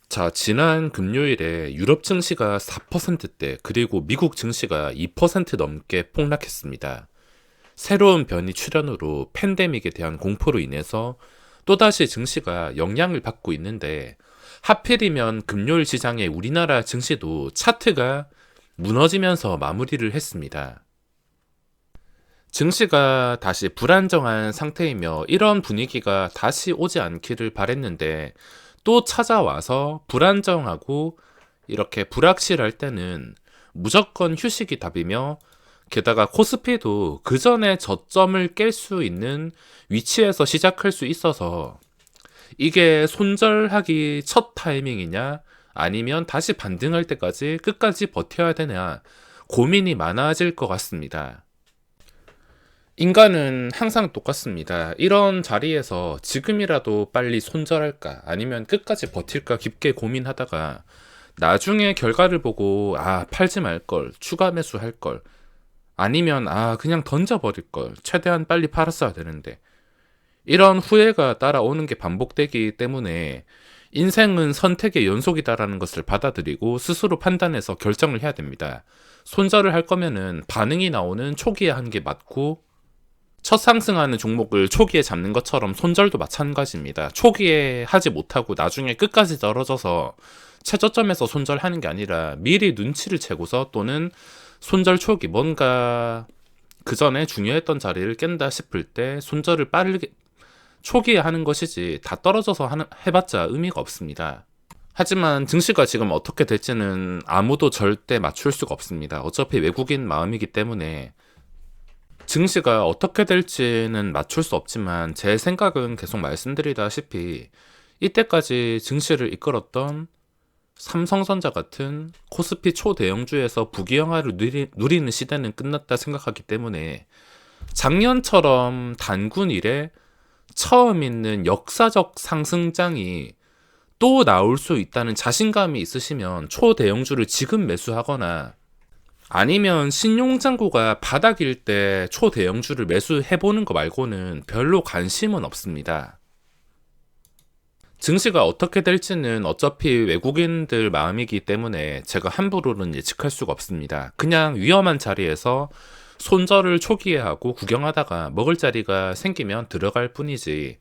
자, 지난 금요일에 유럽 증시가 4%대, 그리고 미국 증시가 2% 넘게 폭락했습니다. 새로운 변이 출현으로 팬데믹에 대한 공포로 인해서 또다시 증시가 영향을 받고 있는데, 하필이면 금요일 시장의 우리나라 증시도 차트가 무너지면서 마무리를 했습니다. 증시가 다시 불안정한 상태이며 이런 분위기가 다시 오지 않기를 바랬는데, 또 찾아와서 불안정하고 이렇게 불확실할 때는 무조건 휴식이 답이며, 게다가 코스피도 그 전에 저점을 깰 수 있는 위치에서 시작할 수 있어서, 이게 손절하기 첫 타이밍이냐 아니면 다시 반등할 때까지 끝까지 버텨야 되냐 고민이 많아질 것 같습니다. 인간은 항상 똑같습니다. 이런 자리에서 지금이라도 빨리 손절할까 아니면 끝까지 버틸까 깊게 고민하다가 나중에 결과를 보고 팔지 말 걸, 추가 매수할 걸, 아니면 그냥 던져버릴 걸, 최대한 빨리 팔았어야 되는데, 이런 후회가 따라오는 게 반복되기 때문에 인생은 선택의 연속이다라는 것을 받아들이고 스스로 판단해서 결정을 해야 됩니다. 손절을 할 거면은 반응이 나오는 초기에 하는 게 맞고, 첫 상승하는 종목을 초기에 잡는 것처럼 손절도 마찬가지입니다. 초기에 하지 못하고 나중에 끝까지 떨어져서 최저점에서 손절하는 게 아니라 미리 눈치를 채고서, 또는 손절 초기 뭔가 그 전에 중요했던 자리를 깬다 싶을 때 손절을 빠르게 초기에 하는 것이지, 다 떨어져서 해봤자 의미가 없습니다. 하지만 증시가 지금 어떻게 될지는 아무도 절대 맞출 수가 없습니다. 어차피 외국인 마음이기 때문에 증시가 어떻게 될지는 맞출 수 없지만, 제 생각은 계속 말씀드리다시피 이때까지 증시를 이끌었던 삼성전자 같은 코스피 초대형주에서 부귀영화를 누리는 시대는 끝났다 생각하기 때문에, 작년처럼 단군 이래 처음 있는 역사적 상승장이 또 나올 수 있다는 자신감이 있으시면 초대형주를 지금 매수하거나, 아니면 신용장고가 바닥일 때 초대형주를 매수해보는 거 말고는 별로 관심은 없습니다. 증시가 어떻게 될지는 어차피 외국인들 마음이기 때문에 제가 함부로는 예측할 수가 없습니다. 그냥 위험한 자리에서 손절을 초기에 하고 구경하다가 먹을 자리가 생기면 들어갈 뿐이지,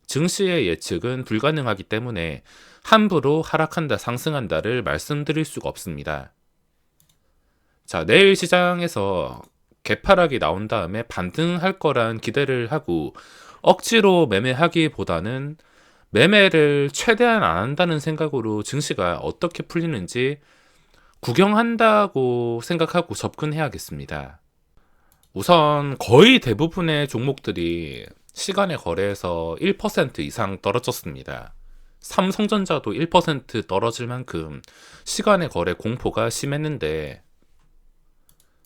증시의 예측은 불가능하기 때문에 함부로 하락한다 상승한다를 말씀드릴 수가 없습니다. 자, 내일 시장에서 개파락이 나온 다음에 반등할 거란 기대를 하고 억지로 매매하기보다는 매매를 최대한 안 한다는 생각으로 증시가 어떻게 풀리는지 구경한다고 생각하고 접근해야겠습니다. 우선 거의 대부분의 종목들이 시간의 거래에서 1% 이상 떨어졌습니다. 삼성전자도 1% 떨어질 만큼 시간의 거래 공포가 심했는데,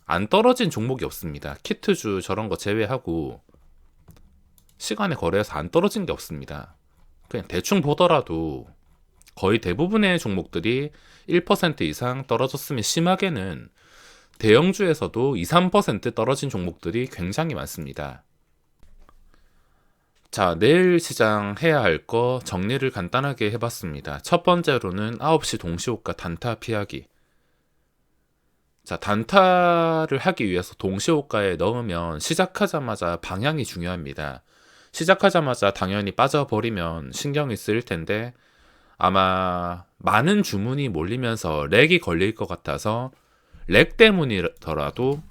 안 떨어진 종목이 없습니다. 키트주 저런 거 제외하고 시간의 거래에서 안 떨어진 게 없습니다. 그냥 대충 보더라도 거의 대부분의 종목들이 1% 이상 떨어졌으면, 심하게는 대형주에서도 2, 3% 떨어진 종목들이 굉장히 많습니다. 자, 내일 시장 해야 할 거 정리를 간단하게 해봤습니다. 첫 번째로는 9시 동시호가 단타 피하기. 자, 단타를 하기 위해서 동시호가에 넣으면 시작하자마자 방향이 중요합니다. 시작하자마자 당연히 빠져버리면 신경이 쓰일 텐데, 아마 많은 주문이 몰리면서 렉이 걸릴 것 같아서 렉 때문이더라도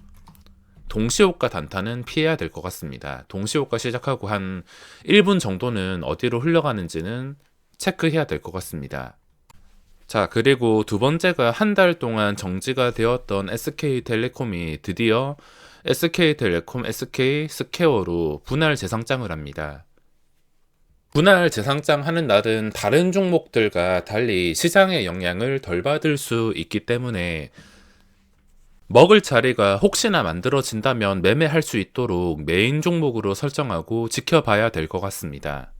동시호가 단타는 피해야 될 것 같습니다. 동시호가 시작하고 한 1분 정도는 어디로 흘러가는지는 체크해야 될 것 같습니다. 자, 그리고 두 번째가 한 달 동안 정지가 되었던 SK텔레콤이 드디어 SK텔레콤, SK스퀘어로 분할 재상장을 합니다. 분할 재상장 하는 날은 다른 종목들과 달리 시장의 영향을 덜 받을 수 있기 때문에, 먹을 자리가 혹시나 만들어진다면 매매할 수 있도록 메인 종목으로 설정하고 지켜봐야 될 것 같습니다.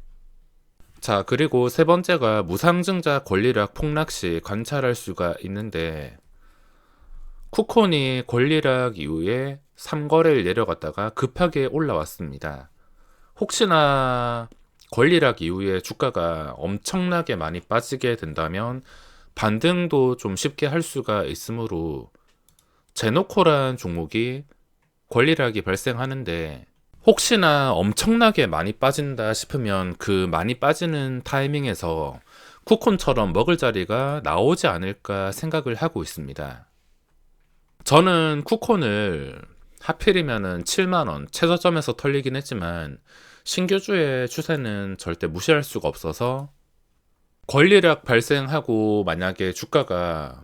자, 그리고 세 번째가 무상증자 권리락 폭락 시 관찰할 수가 있는데, 쿠콘이 권리락 이후에 3거래를 내려갔다가 급하게 올라왔습니다. 혹시나 권리락 이후에 주가가 엄청나게 많이 빠지게 된다면 반등도 좀 쉽게 할 수가 있으므로 제노코란 종목이 권리락이 발생하는데 혹시나 엄청나게 많이 빠진다 싶으면 그 많이 빠지는 타이밍에서 쿠콘처럼 먹을 자리가 나오지 않을까 생각을 하고 있습니다. 저는 쿠콘을 하필이면은 7만원 최저점에서 털리긴 했지만 신규주의 추세는 절대 무시할 수가 없어서 권리락 발생하고 만약에 주가가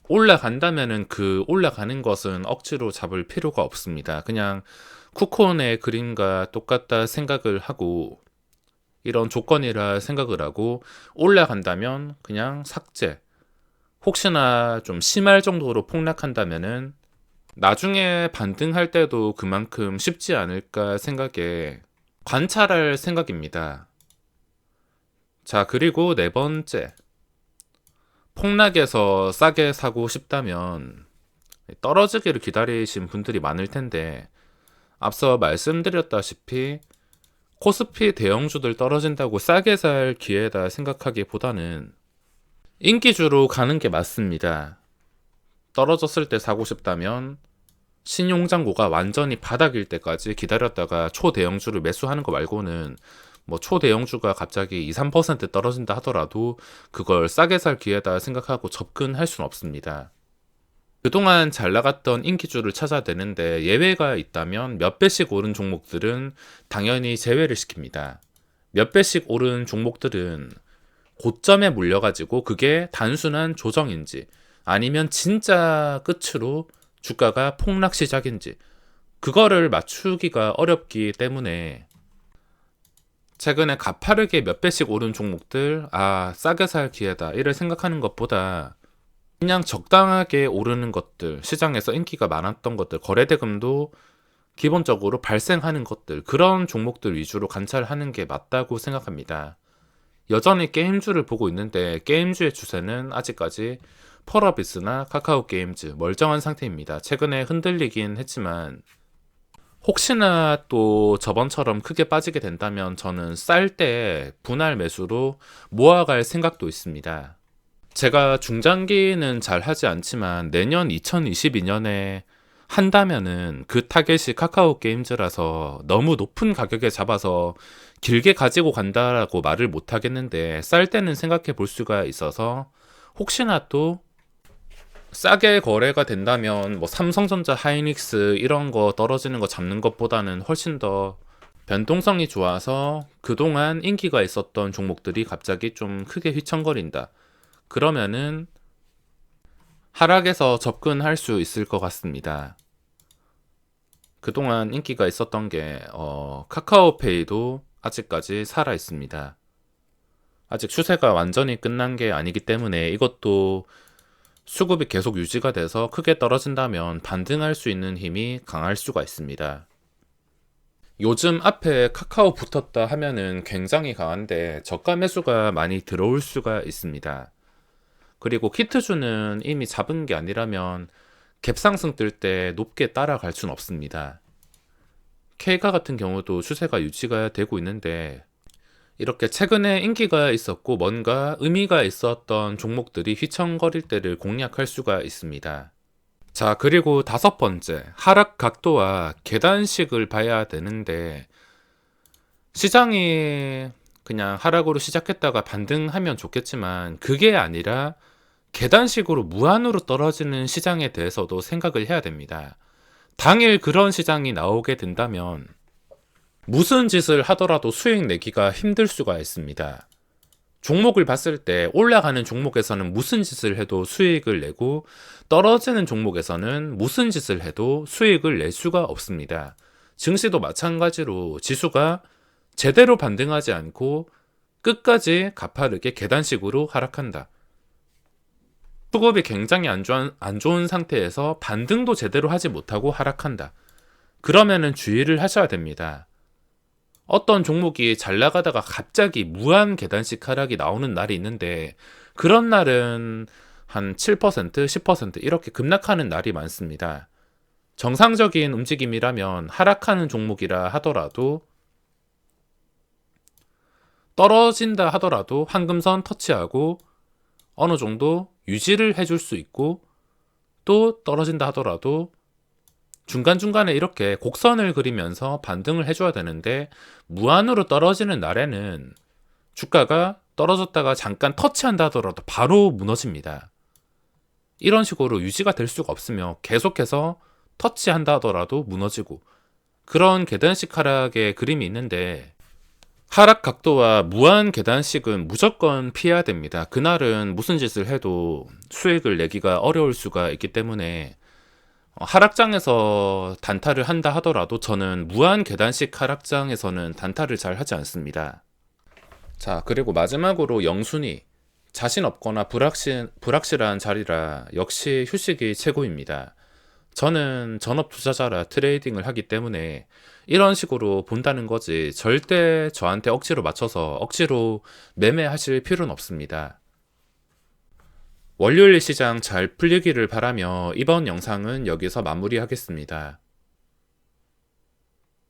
올라간다면은 그 올라가는 것은 억지로 잡을 필요가 없습니다. 그냥 쿠콘의 그림과 똑같다 생각을 하고 이런 조건이라 생각을 하고 올라간다면 그냥 삭제. 혹시나 좀 심할 정도로 폭락한다면은 나중에 반등할 때도 그만큼 쉽지 않을까 생각에 관찰할 생각입니다. 자, 그리고 네 번째. 폭락에서 싸게 사고 싶다면 떨어지기를 기다리신 분들이 많을 텐데 앞서 말씀드렸다시피 코스피 대형주들 떨어진다고 싸게 살 기회다 생각하기보다는 인기주로 가는 게 맞습니다. 떨어졌을 때 사고 싶다면 신용장고가 완전히 바닥일 때까지 기다렸다가 초대형주를 매수하는 거 말고는 뭐 초대형주가 갑자기 2, 3% 떨어진다 하더라도 그걸 싸게 살 기회다 생각하고 접근할 수는 없습니다. 그동안 잘 나갔던 인기주를 찾아야 되는데 예외가 있다면 몇 배씩 오른 종목들은 당연히 제외를 시킵니다. 몇 배씩 오른 종목들은 고점에 물려가지고 그게 단순한 조정인지 아니면 진짜 끝으로 주가가 폭락 시작인지 그거를 맞추기가 어렵기 때문에 최근에 가파르게 몇 배씩 오른 종목들 싸게 살 기회다 이를 생각하는 것보다 그냥 적당하게 오르는 것들, 시장에서 인기가 많았던 것들, 거래대금도 기본적으로 발생하는 것들, 그런 종목들 위주로 관찰하는 게 맞다고 생각합니다. 여전히 게임주를 보고 있는데 게임주의 추세는 아직까지 펄어비스나 카카오게임즈 멀쩡한 상태입니다. 최근에 흔들리긴 했지만 혹시나 또 저번처럼 크게 빠지게 된다면 저는 쌀 때 분할 매수로 모아갈 생각도 있습니다. 제가 중장기는 잘 하지 않지만 내년 2022년에 한다면은 그 타겟이 카카오 게임즈라서 너무 높은 가격에 잡아서 길게 가지고 간다라고 말을 못 하겠는데 쌀 때는 생각해 볼 수가 있어서 혹시나 또 싸게 거래가 된다면 뭐 삼성전자, 하이닉스 이런 거 떨어지는 거 잡는 것보다는 훨씬 더 변동성이 좋아서 그동안 인기가 있었던 종목들이 갑자기 좀 크게 휘청거린다. 그러면은 하락에서 접근할 수 있을 것 같습니다. 그동안 인기가 있었던 게 카카오페이도 아직까지 살아 있습니다. 아직 추세가 완전히 끝난 게 아니기 때문에 이것도 수급이 계속 유지가 돼서 크게 떨어진다면 반등할 수 있는 힘이 강할 수가 있습니다. 요즘 앞에 카카오 붙었다 하면은 굉장히 강한데 저가 매수가 많이 들어올 수가 있습니다. 그리고 키트주는 이미 잡은 게 아니라면 갭상승 뜰 때 높게 따라갈 수는 없습니다. K가 같은 경우도 추세가 유지가 되고 있는데 이렇게 최근에 인기가 있었고 뭔가 의미가 있었던 종목들이 휘청거릴 때를 공략할 수가 있습니다. 자, 그리고 다섯 번째, 하락 각도와 계단식을 봐야 되는데 시장이 그냥 하락으로 시작했다가 반등하면 좋겠지만 그게 아니라 계단식으로 무한으로 떨어지는 시장에 대해서도 생각을 해야 됩니다. 당일 그런 시장이 나오게 된다면 무슨 짓을 하더라도 수익 내기가 힘들 수가 있습니다. 종목을 봤을 때 올라가는 종목에서는 무슨 짓을 해도 수익을 내고 떨어지는 종목에서는 무슨 짓을 해도 수익을 낼 수가 없습니다. 증시도 마찬가지로 지수가 제대로 반등하지 않고 끝까지 가파르게 계단식으로 하락한다. 수급이 굉장히 안 좋은 상태에서 반등도 제대로 하지 못하고 하락한다. 그러면은 주의를 하셔야 됩니다. 어떤 종목이 잘 나가다가 갑자기 무한 계단식 하락이 나오는 날이 있는데 그런 날은 한 7%, 10% 이렇게 급락하는 날이 많습니다. 정상적인 움직임이라면 하락하는 종목이라 하더라도 떨어진다 하더라도 한금선 터치하고 어느 정도 유지를 해줄 수 있고, 또 떨어진다 하더라도 중간중간에 이렇게 곡선을 그리면서 반등을 해줘야 되는데, 무한으로 떨어지는 날에는 주가가 떨어졌다가 잠깐 터치한다 하더라도 바로 무너집니다. 이런 식으로 유지가 될 수가 없으며 계속해서 터치한다 하더라도 무너지고, 그런 계단식 하락의 그림이 있는데, 하락 각도와 무한 계단식은 무조건 피해야 됩니다. 그날은 무슨 짓을 해도 수익을 내기가 어려울 수가 있기 때문에 하락장에서 단타를 한다 하더라도 저는 무한 계단식 하락장에서는 단타를 잘 하지 않습니다. 자, 그리고 마지막으로 영순위. 자신 없거나 불확실한 자리라 역시 휴식이 최고입니다. 저는 전업 투자자라 트레이딩을 하기 때문에 이런 식으로 본다는 거지, 절대 저한테 억지로 맞춰서 억지로 매매하실 필요는 없습니다. 월요일 시장 잘 풀리기를 바라며 이번 영상은 여기서 마무리하겠습니다.